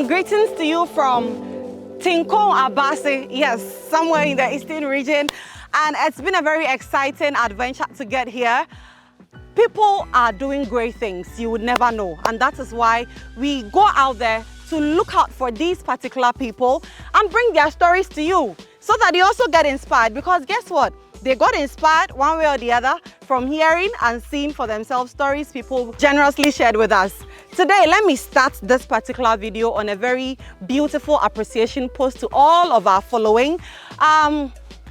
Greetings to you from Tinko Abase, yes, somewhere in the eastern region. And it's been a very exciting adventure to get here. People are doing great things you would never know. And that is why we go out there to look out for these particular people and bring their stories to you so that you also get inspired. Because guess what? They got inspired one way or the other from hearing and seeing for themselves stories people generously shared with us. Today, let me start this particular video on a very beautiful appreciation post to all of our following.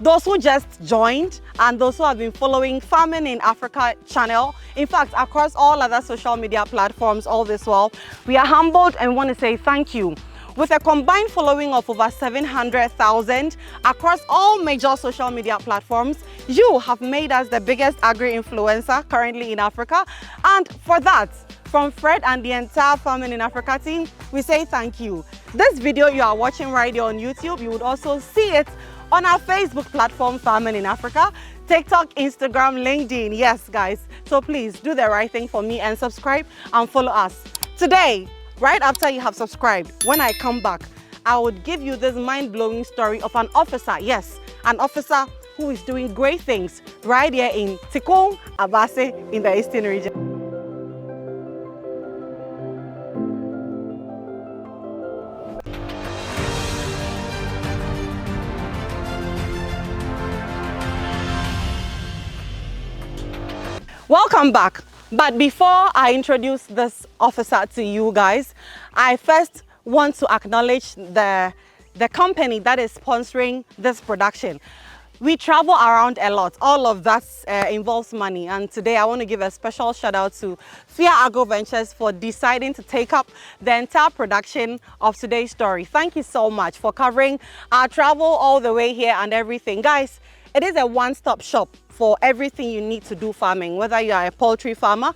Those who just joined and those who have been following Farming in Africa channel, in fact, across all other social media platforms all this while, we are humbled and want to say thank you. With a combined following of over 700,000 across all major social media platforms, you have made us the biggest agri-influencer currently in Africa. And for that, from Fred and the entire Farming in Africa team, we say thank you. This video you are watching right here on YouTube, you would also see it on our Facebook platform, Farming in Africa, TikTok, Instagram, LinkedIn. Yes, guys. So please do the right thing for me and subscribe and follow us. Today, right after you have subscribed, when I come back, I would give you this mind-blowing story of an officer. Yes, an officer who is doing great things right here in Tinko Abase in the eastern region. Welcome back. But before I introduce this officer to you guys, I first want to acknowledge the company that is sponsoring this production. We travel around a lot. All of that involves money. And today I want to give a special shout out to Fia Agro Ventures for deciding to take up the entire production of today's story. Thank you so much for covering our travel all the way here and everything. Guys, it is a one-stop shop for everything you need to do farming, whether you are a poultry farmer,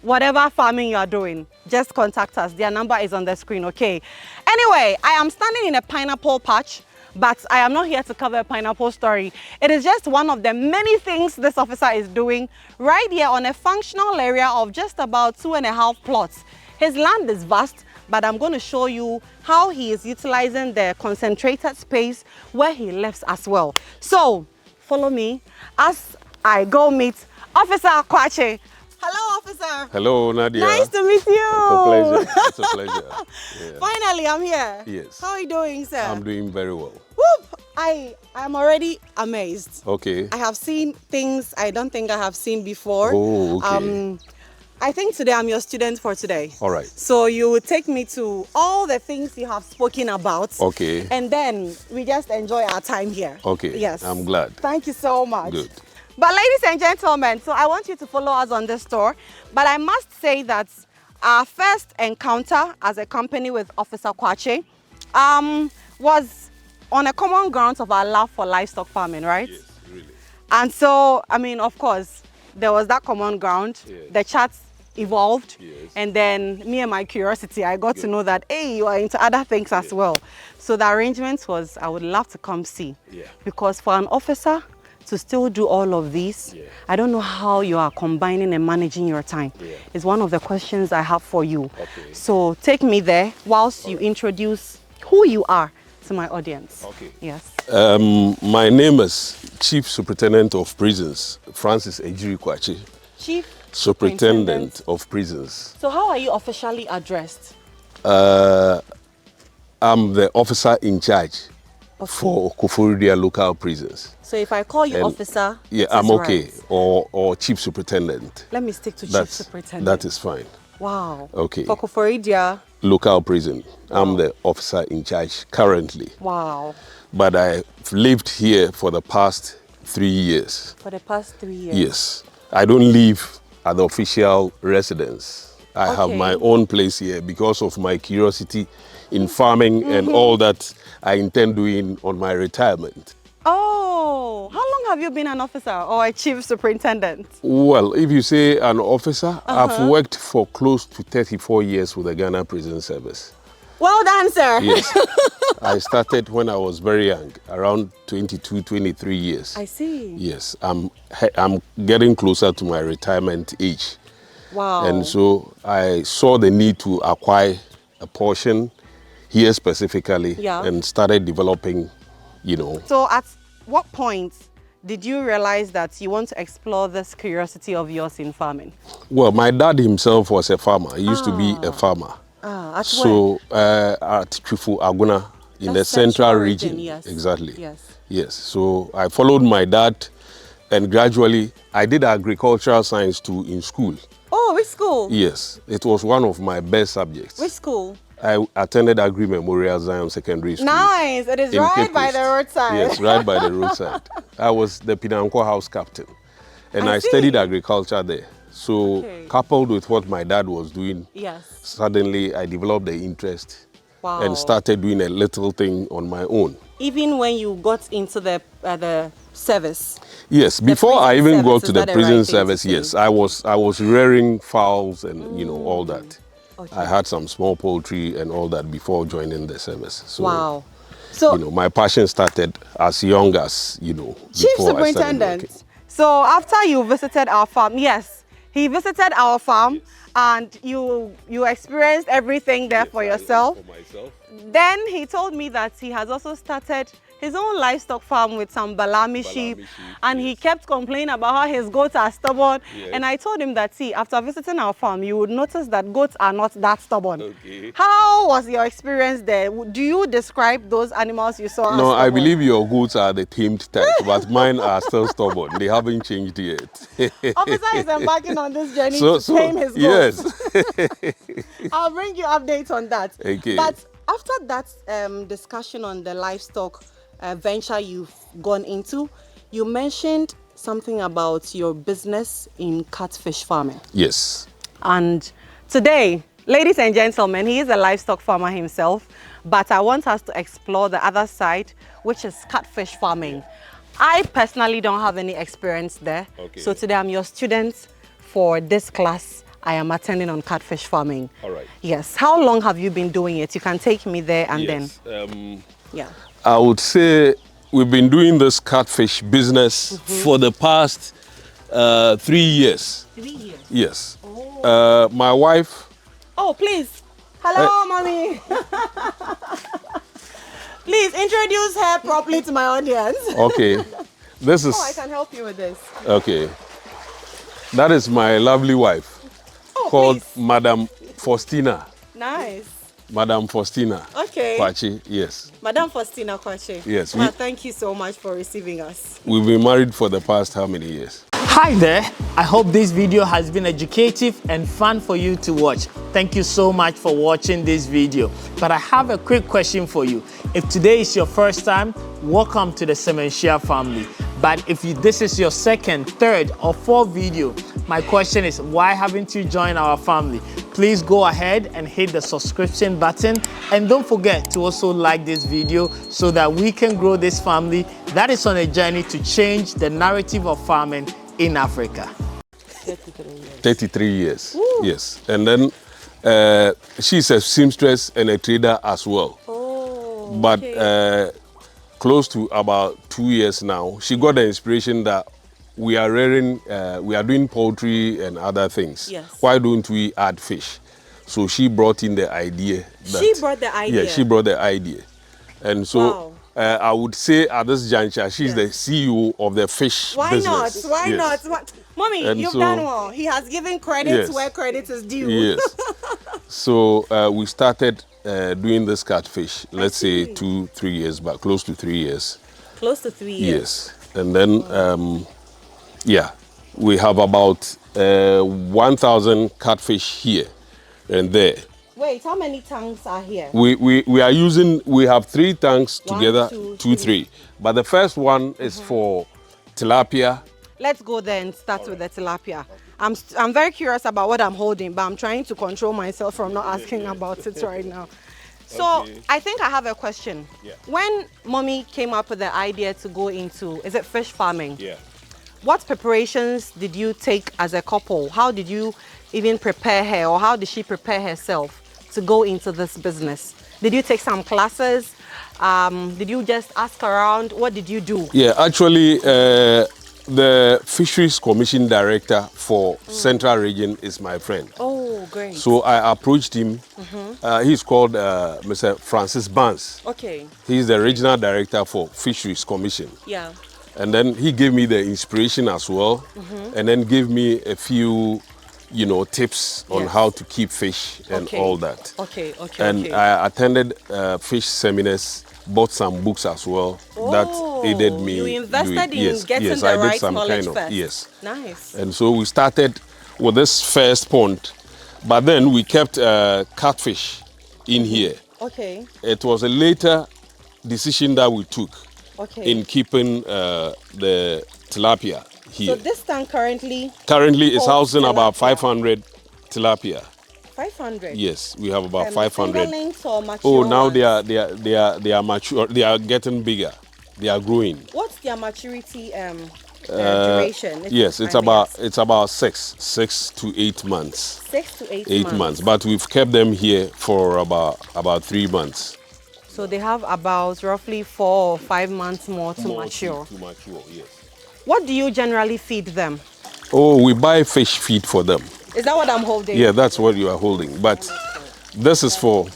whatever farming you are doing, just contact us. Their number is on the screen, okay? Anyway, I am standing in a pineapple patch, but I am not here to cover a pineapple story. It is just one of the many things this officer is doing right here on a functional area of just about 2.5 plots. His land is vast, but I'm going to show you how he is utilizing the concentrated space where he lives as well. So, follow me as I go meet Officer Kwakye. Hello, officer. Hello, Nadia. Nice to meet you. It's a pleasure. It's a pleasure. Yeah. Finally, I'm here. Yes. How are you doing, sir? I'm doing very well. Whoop! I'm already amazed. Okay. I have seen things I don't think I have seen before. Oh, okay. I think today I'm your student for today. All right. So you will take me to all the things you have spoken about. Okay. And then we just enjoy our time here. Okay. Yes. I'm glad. Thank you so much. Good. But ladies and gentlemen, so I want you to follow us on this tour. But I must say that our first encounter as a company with Officer Kwakye was on a common ground of our love for livestock farming, right? Yes, really. And so, I mean, of course, there was that common ground. Yes. The chats evolved. Yes. And then me and my curiosity, I got to know that, hey, you are into other things as well. So the arrangement was, I would love to come see. Yeah. Because for an officer to still do all of these, I don't know how you are combining and managing your time. It's one of the questions I have for you. Okay. So take me there whilst you introduce who you are to my audience. Okay. Yes. My name is Chief Superintendent of Prisons, Francis Ejiri Kwakye. Chief Superintendent of Prisons. So how are you officially addressed? I'm the officer in charge for Koforidua local prisons. So if I call you officer, yeah, I'm okay. Right. Or Chief Superintendent. Let me stick to Chief Superintendent. That is fine. Wow. Okay. For Koforidua local prison. Wow. I'm the officer in charge currently. Wow. But I've lived here for the past 3 years. For the past 3 years? Yes. I don't live at the official residence. I have my own place here because of my curiosity in farming and all that I intend doing on my retirement. Oh, how long have you been an officer or a chief superintendent? Well, if you say an officer, I've worked for close to 34 years with the Ghana Prison Service. Well done, sir. Yes. I started when I was very young, around 22, 23 years. I see. Yes, I'm getting closer to my retirement age. Wow. And so I saw the need to acquire a portion here specifically, Yeah. and started developing, you know. So at what point did you realize that you want to explore this curiosity of yours in farming? Well, my dad himself was a farmer. He used to be a farmer. At So at Chief Aguna in the That's central region. yes. Exactly. Yes. Yes. So I followed my dad, and gradually I did agricultural science too in school. Oh, which school? Yes, it was one of my best subjects. Which school? I attended Agri Memorial Zion Secondary School. Nice. It is in right Cape by the Coast. roadside. Yes, right by the roadside. I was the Pinanko house captain, and I see. studied agriculture there. So Okay. coupled with what my dad was doing, Yes. suddenly I developed the interest Wow. and started doing a little thing on my own. Even when you got into the service. Yes, before I prison even service, got is to the that the prison right thing to service, say? yes, I was rearing fowls and you know all that. Okay. I had some small poultry and all that before joining the service. So, Wow. So you know, my passion started as young as, you know, Chief before I started Superintendent, working. so after you visited our farm, yes, he visited our farm and you experienced everything there for yourself. Then he told me that he has also started his own livestock farm with some Balami sheep, and he kept complaining about how his goats are stubborn. Yes. And I told him that, see, after visiting our farm, you would notice that goats are not that stubborn. Okay. How was your experience there? Do you describe those animals you saw? No, as I stubborn? believe your goats are the tamed type, but mine are still stubborn. They haven't changed yet. Officer is embarking on this journey So- to tame his goats. yes. I'll bring you updates on that. Okay. But after that discussion on the livestock venture you've gone into, you mentioned something about your business in catfish farming. Yes. And today, ladies and gentlemen, he is a livestock farmer himself, but I want us to explore the other side, which is catfish farming. I personally don't have any experience there. Okay. So today I'm your student for this class I am attending on catfish farming. All right. Yes. How long have you been doing it? You can take me there and Yes. yeah. I would say we've been doing this catfish business for the past 3 years. 3 years. Yes. My wife, Oh, please. Hello, mommy. Please introduce her properly to my audience. okay, this is, Oh, I can help you with this. okay, that is my lovely wife Oh, called please. Madam Faustina. Nice. Madam Faustina. Okay. Kwakye, yes. Madam Faustina Kwakye. Yes, Ma, we- thank you so much for receiving us. We've been married for the past how many years? Hi there. I hope this video has been educative and fun for you to watch. Thank you so much for watching this video. But I have a quick question for you. If today is your first time, welcome to the Semenshia family. But if this is your second, third, or fourth video, my question is, why haven't you joined our family? Please go ahead and hit the subscription button, and don't forget to also like this video so that we can grow this family that is on a journey to change the narrative of farming in Africa. 33 years. Yes. And then she's a seamstress and a trader as well. Oh, But close to about 2 years now, she got the inspiration that we are rearing, we are doing poultry and other things. Yes. Why don't we add fish? So she brought in the idea. She brought the idea. Yeah, she brought the idea. And so I would say at this juncture, she's the CEO of the fish Why business. not? Why Yes. not? Mommy, And you've so- done well. He has given credit Yes. where credit is due. Yes. So we started doing this catfish, let's say see. 2-3 years back, close to 3 years. Close to 3 years. Yes. And then, yeah, we have about 1,000 catfish here and there. Wait, how many tanks are here? We are using, we have 3 tanks One, together, two, 2, 3. But the first one is for tilapia. Let's go there and start with the tilapia. I'm very curious about what I'm holding, but I'm trying to control myself from not asking about it right now. So Okay. I think I have a question. Yeah. When mommy came up with the idea to go into, is it fish farming? Yeah. What preparations did you take as a couple? How did you even prepare her, or how did she prepare herself to go into this business? Did you take some classes? Did you just ask around? What did you do? Yeah, actually, the Fisheries Commission Director for Central Region is my friend. Oh, Oh, great. So I approached him. He's called Mr. Francis Barnes. Okay. He's the regional director for Fisheries Commission. Yeah. And then he gave me the inspiration as well, and then gave me a few, tips on how to keep fish and all that. Okay. And I attended fish seminars, bought some books as well that aided me. You invested in getting yes, the I right did some knowledge kind of first. yes. Nice. And so we started with this first pond, but then we kept catfish in here. Okay. It was a later decision that we took in Okay. keeping the tilapia here. So this tank currently Currently, it's holds housing about tilapia. 500 tilapia. 500. Yes, we have about 500. Fingerlings or mature Oh, now ones? they are mature. They are getting bigger. They are growing. What's their maturity duration? Yes, it's about 6 to 8 months. 6 to 8 8 months. But we've kept them here for about 3 months. So they have about roughly 4 or 5 months more to mature. To mature, yes. What do you generally feed them? Oh, we buy fish feed for them. Is that what I'm holding? Yeah, that's what you are holding. But this is for,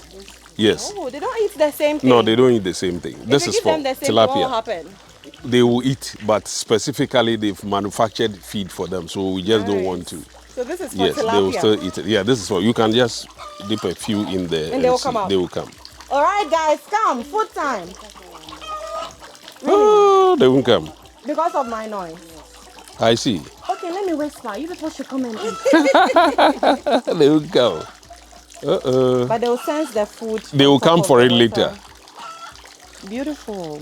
yes. Oh, they don't eat the same thing. No, they don't eat the same thing. This If is you give for them the same, what will tilapia. happen? They will eat, but specifically they've manufactured feed for them, so we just don't want to. So this is for Yes, tilapia. they will still eat it. Yeah, this is for, you can just dip a few in there And they will see. come out. They will come. All right, guys, come. Food time. Oh, they won't come. Because of my noise. I see. Okay, let me whisper. You people should come and eat. They will come. But they will sense the food. They will on top come of for the it water. later. Beautiful.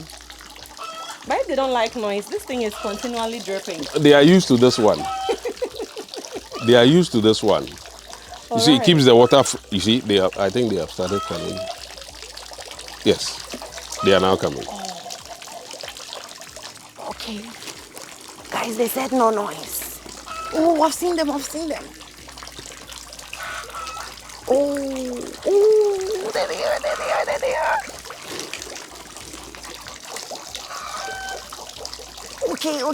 But if they don't like noise, this thing is continually dripping. They are used to this one. They are used to this one. You see, it keeps the water. You see, I think they have started coming. Yes, they are now coming. Okay. Guys, they said no noise. Oh, I've seen them. Oh, there they are. Okay. Oh,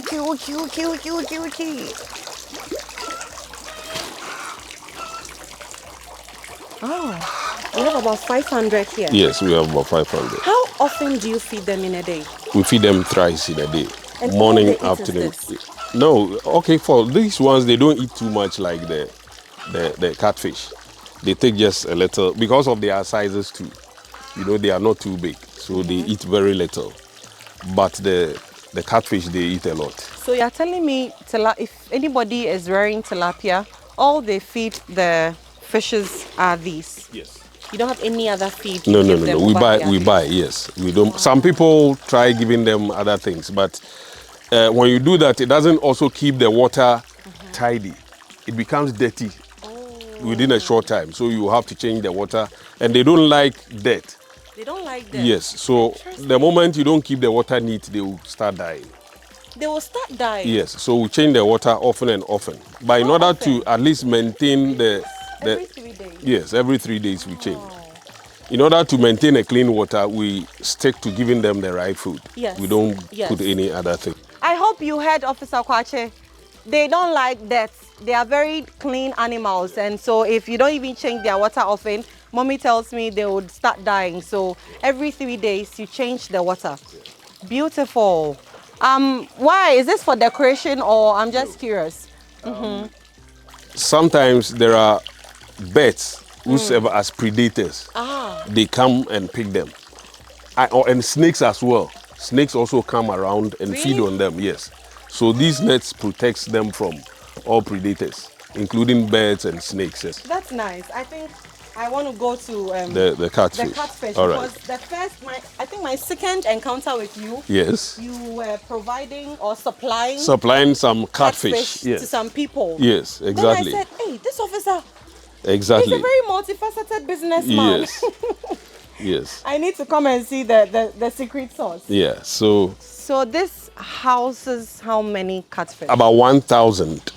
we have about 500 here. Yes, we have about 500. How often do you feed them in a day? We feed them thrice in a day. And all Morning, they eat is afternoon. this? No, okay, for these ones, they don't eat too much like the catfish. They take just a little, because of their sizes too. They are not too big, so they eat very little. But the catfish, they eat a lot. So you're telling me if anybody is rearing tilapia, all they feed the fishes are these? Yes. You don't have any other feed? No. We We buy, yes. We don't. Some people try giving them other things, but when you do that, it doesn't also keep the water tidy. It becomes dirty within a short time. So you have to change the water, and they don't like dirt. They don't like that? Yes. So the moment you don't keep the water neat, they will start dying. They will start dying? Yes. So we change the water often and often. But in order to at least maintain Every 3 days? Yes, every 3 days we change. In order to maintain a clean water, we stick to giving them the right food. Yes. We don't put any other thing. I hope you heard Officer Kwakye. They don't like that. They are very clean animals, and so if you don't even change their water often, Mommy tells me they would start dying. So every 3 days you change the water. Beautiful. Why? Is this for decoration, or I'm just curious? Sometimes there are birds who serve as predators. They come and pick them. And snakes as well. Snakes also come around and feed on them, yes. So these nets protects them from all predators, including birds and snakes. Yes. That's nice. I think I want to go to The catfish. The catfish. All right. Because I think my second encounter with you, Yes. you were providing or supplying Some catfish. Yes. to some people. Yes, exactly. Then I said, hey, this officer, Exactly. he's a very multifaceted businessman. Yes. Yes. I need to come and see the secret sauce. Yeah. So this houses how many catfish? about 1,000.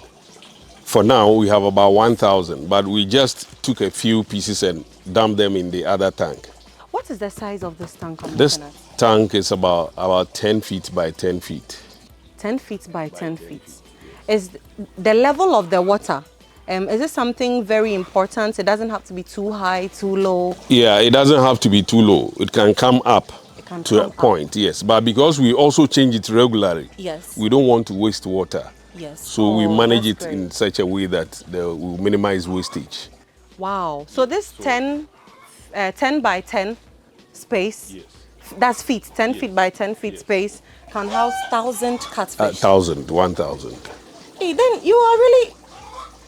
For now, we have about 1,000, but we just took a few pieces and dumped them in the other tank. What is the size of this tank? This tank is about 10 feet by 10 feet. 10 feet by 10 feet. Is the level of the water, Is this something very important? It doesn't have to be too high, too low? Yeah, it doesn't have to be too low. It can come up to a point, yes. But because we also change it regularly, yes, we don't want to waste water. Yes. So we manage it in such a way that we minimize wastage. Wow. So this 10 by 10 space, yes. That's feet, 10 feet by 10 feet space, can house 1,000 catfish. 1,000. Hey, then you are really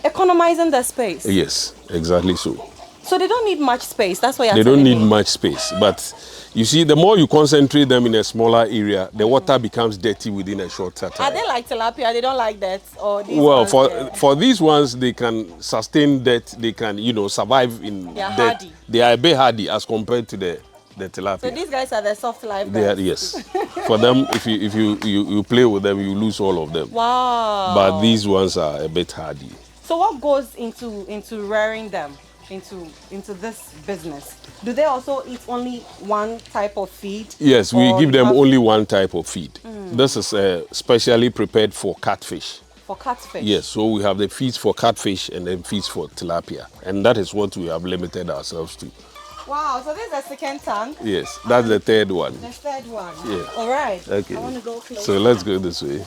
economizing the space. Yes, exactly so. So they don't need much space. That's why you're They don't telling need me. much space. But you see, the more you concentrate them in a smaller area, the water becomes dirty within a shorter time. Are they like tilapia? They don't like that? Or these well, ones, for these ones, they can sustain dirt. They can, survive in they are dirt. hardy. They are a bit hardy as compared to the tilapia. So these guys are the soft life They are, guys. yes. For them, if you play with them, you lose all of them. Wow. But these ones are a bit hardy. So what goes into rearing them, into this business? Do they also eat only one type of feed? Yes, we give them only one type of feed. This is specially prepared for catfish. For catfish? Yes, so we have the feeds for catfish and then feeds for tilapia. And that is what we have limited ourselves to. Wow, so this is the second tank? Yes, that's the third one. The third one? Yeah. All right. Okay. I want to go closer. So let's go this way.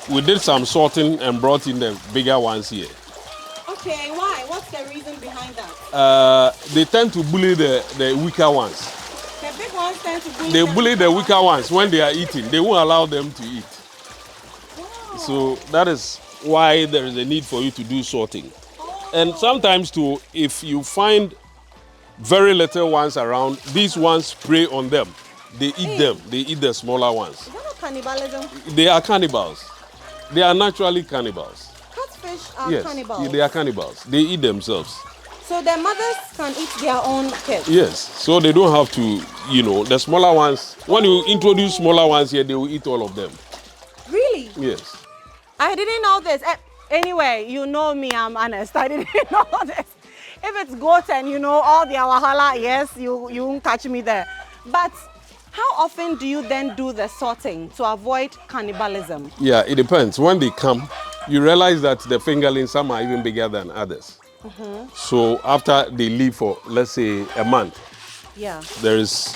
We did some sorting and brought in the bigger ones here. Okay, why? What's the reason behind that? They tend to bully the weaker ones. The big ones tend to bully They bully the weaker ones when they are eating. They won't allow them to eat. Wow. So that is why there is a need for you to do sorting. And sometimes too, if you find very little ones around, these ones prey on them. They eat them. They eat the smaller ones. Is that not cannibalism? They are cannibals. They are naturally cannibals. Catfish are Yes, cannibals? they are cannibals. They eat themselves. So their mothers can eat their own kids? Yes, so they don't have to, the smaller ones. When you introduce smaller ones here, they will eat all of them. Really? Yes. I didn't know this. Anyway, you know me, I'm honest. I didn't know this. If it's goat and all the wahala, yes, you won't catch me there. But how often do you then do the sorting to avoid cannibalism? Yeah, it depends. When they come, you realize that the fingerlings, some are even bigger than others. So after they leave for, let's say, a month, yeah, there is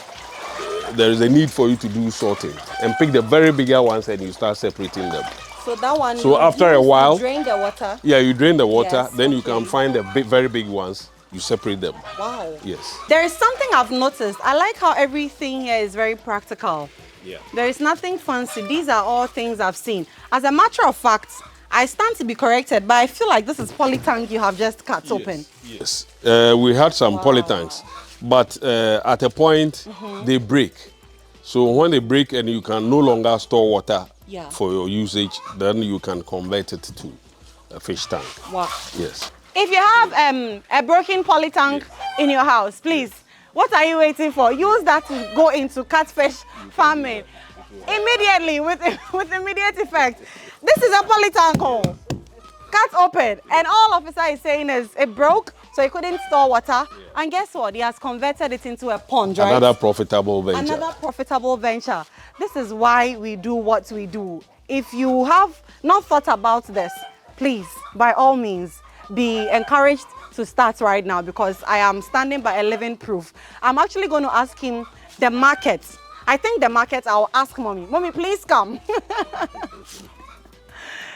a need for you to do sorting and pick the very bigger ones and you start separating them. So that one. So after a while, drain the water. Yeah, you drain the water, Yes, then you can find the very big ones. You separate them. Wow. Yes. There is something I've noticed. I like how everything here is very practical. Yeah. There is nothing fancy. These are all things I've seen. As a matter of fact, I stand to be corrected, but I feel like this is polytank you have just cut open. Yes. We had some polytanks, but at a point they break. So when they break and you can no longer store water for your usage, then you can convert it to a fish tank. Wow. Yes. If you have a broken polytank in your house, please, what are you waiting for? Use that to go into catfish farming immediately with immediate effect. This is a polytank. Cut open, and all officer is saying is it broke, so he couldn't store water. And guess what? He has converted it into a pond, right? Another profitable venture. Another profitable venture. This is why we do what we do. If you have not thought about this, please, by all means, be encouraged to start right now, because I am standing by a living proof. I'm actually going to ask him the market. I think the market, I'll ask Mommy. Mommy, please come.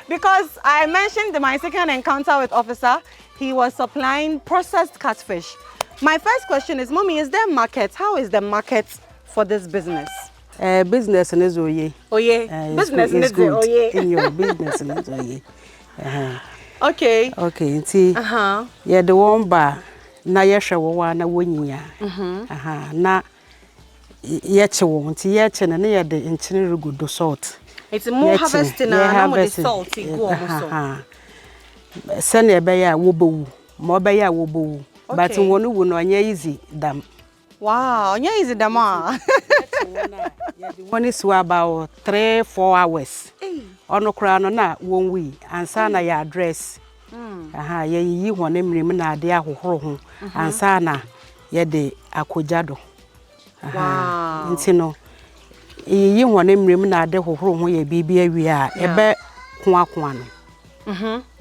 Because I mentioned my second encounter with officer, he was supplying processed catfish. My first question is, Mommy, is there market? How is the market for this business? Business is oye. Oye. Business is good. Oye. In your business is oye. Okay. Okay. See. Yeah, the one bar. Na yesha wa na wonyia. Na yeche wo nti yeche na ye de nchini rugudo salt. It's more harvesting na mo the salt go almost. Send e be ya wo bowu. Mo be ya wo bowu. But wonu wo no anya easy dam. Wow, anya easy dam ah. One is about 3-4 hours. Ono kra no na won wi ansa na ya address. Ye yi won emrim na ade ahohoro ho ansa na ye de akojado. Wow. Nti no yi won emrim na ade hohoro ho ye bibia wi a ebe ko akwa no.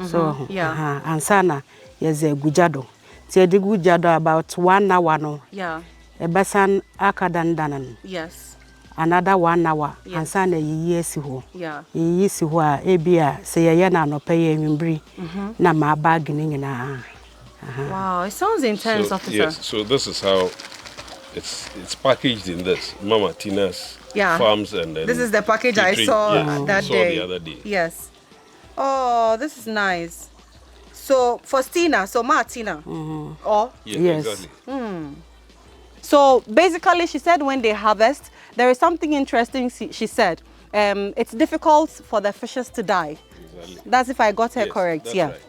So Yeah. and sana yes a gujado. Say the gujado about 1 hour no. Yeah. A besan akadandanan. Yes. Another 1 hour Yes. and sana yes ho. Yeah. Yes ho ebia say ya na no pay nwumbri na ma bag ni na. Wow, it sounds intense, So, officer. yes, so this is how it's packaged in this. Mama Tina's farms, and then this is the package I catering. saw Yes, that saw day. the other day. Yes. Oh, this is nice. So for Tina, so Martina. Oh. Yes. Exactly. So basically, she said when they harvest, there is something interesting. She said, it's difficult for the fishes to die. Exactly. That's if I got her Yes, correct. that's Yeah. right.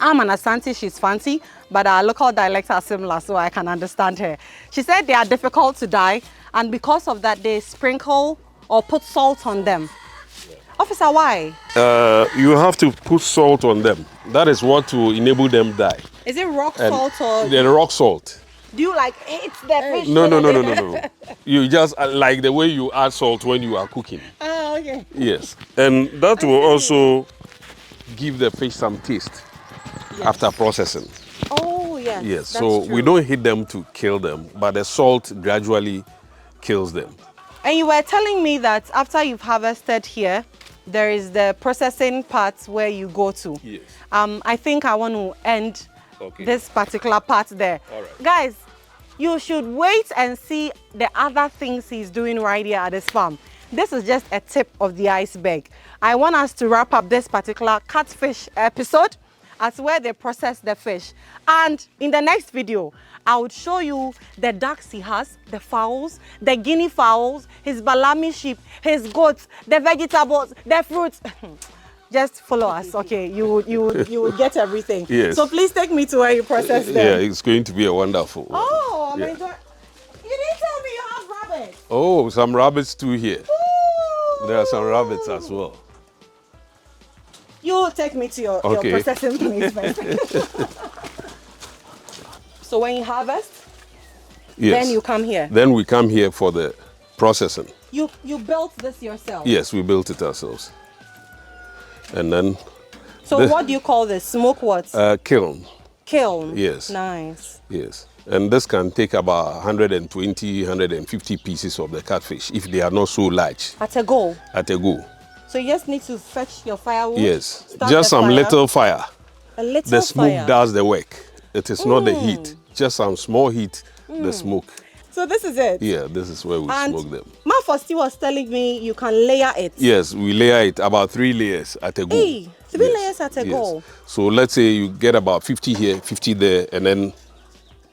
I'm an Asante, she's fancy, but our local dialects are similar, so I can understand her. She said they are difficult to die, and because of that, they sprinkle or put salt on them. Yeah. Officer, why? You have to put salt on them. That is what will enable them die. Is it rock And salt or the rock salt. do you like eat the fish? No. You just like the way you add salt when you are cooking. Oh, okay. Yes, and that will also give the fish some taste after processing. Oh, yes. Yes, that's so true. we don't hit them to kill them, but the salt gradually kills them. And you were telling me that after you've harvested here, there is the processing part where you go to. Yes. I think I want to end this particular part there. All right. Guys, you should wait and see the other things he's doing right here at this farm. This is just a tip of the iceberg. I want us to wrap up this particular catfish episode as where they process the fish. And in the next video, I would show you the ducks he has, the fowls, the guinea fowls, his balami sheep, his goats, the vegetables, the fruits. Just follow us, okay? You will get everything. Yes. So please take me to where you process them. Yeah, it's going to be a wonderful. Oh, Yeah. my God. You didn't tell me you have rabbits. Oh, some rabbits too here. Ooh. There are some rabbits as well. You take me to your Okay. processing place first. So when you harvest, Yes. then you come here. Then we come here for the processing. You built this yourself. Yes, we built it ourselves. And then So what do you call this? Smoke what? kiln. Kiln. Yes. Nice. Yes. And this can take about 120, 150 pieces of the catfish if they are not so large At a go. at a go. So you just need to fetch your firewood. Yes. start Just the some fire. little fire. A little The smoke fire. does the work. It is not the heat. Just some small heat, the smoke. So this is it. Yeah, this is where we And smoke them. Ma Fosti was telling me you can layer it. Yes, we layer it about 3 layers at a go. Hey, 3 Yes, layers at a yes. go. So let's say you get about 50 here, 50 there, and then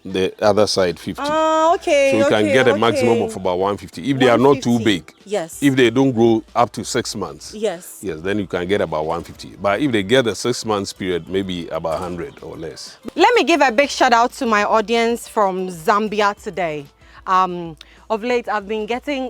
the other side 50. Ah, okay. So you can okay, get a okay. maximum of about 150. If they are not too 150. big, Yes. if they don't grow up to 6 months, Yes. yes, then you can get about 150. But if they get a 6 months period, maybe about 100 or less. Let me give a big shout out to my audience from Zambia today. Of late, I've been getting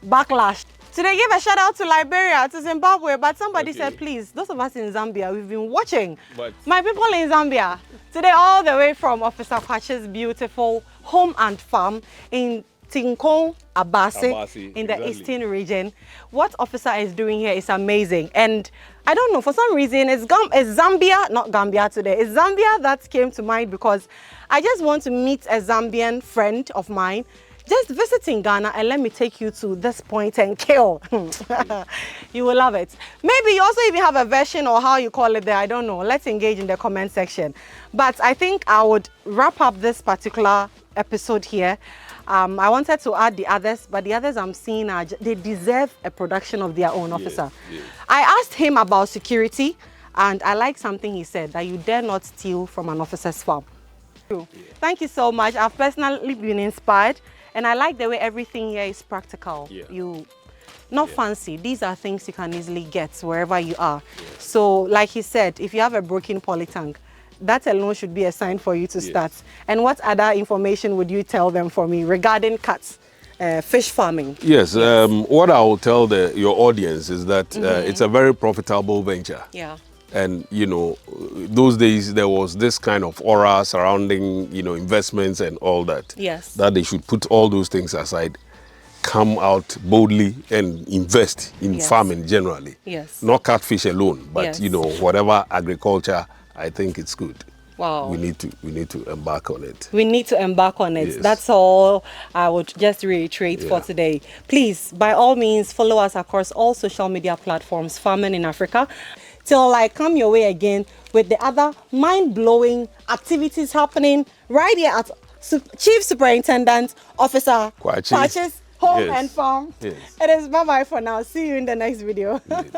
backlash. Today, give a shout out to Liberia, to Zimbabwe, but somebody Okay. said, please, those of us in Zambia, we've been watching. But- My people in Zambia, today all the way from Officer Kwakye's beautiful home and farm in Tinkong, Abase, Abase, in the exactly. eastern region. What Officer is doing here is amazing. And I don't know, for some reason, it's Zambia, not Gambia today. It's Zambia that came to mind because I just want to meet a Zambian friend of mine, just visiting Ghana, and let me take you to this point and kill. You will love it. Maybe you also even have a version or how you call it there, I don't know. Let's engage in the comment section. But I think I would wrap up this particular episode here. I wanted to add the others, but the others I'm seeing, they deserve a production of their own, Officer. yes. I asked him about security, and I like something he said, that you dare not steal from an officer's farm. Thank you so much. I've personally been inspired, and I like the way everything here is practical. Yeah. Not fancy. These are things you can easily get wherever you are. So, like he said, if you have a broken poly tank, that alone should be a sign for you to start. And what other information would you tell them for me regarding cats, fish farming? Yes, what I will tell your audience is that it's a very profitable venture. Yeah. And, you know, those days there was this kind of aura surrounding, you know, investments and all that. Yes. That they should put all those things aside. come out boldly and invest in Yes. farming generally. Yes. Not catfish alone, but Yes. you know, whatever agriculture, I think it's good. Wow. We need to embark on it. We need to embark on it. Yes. That's all I would just reiterate for Yeah. today. Please, by all means, follow us across all social media platforms, Farming in Africa, till I come your way again with the other mind-blowing activities happening right here at Chief Superintendent Officer Kwakye's Kwakye's Home Yes. and Farm. Yes. It is bye-bye for now. See you in the next video. Indeed.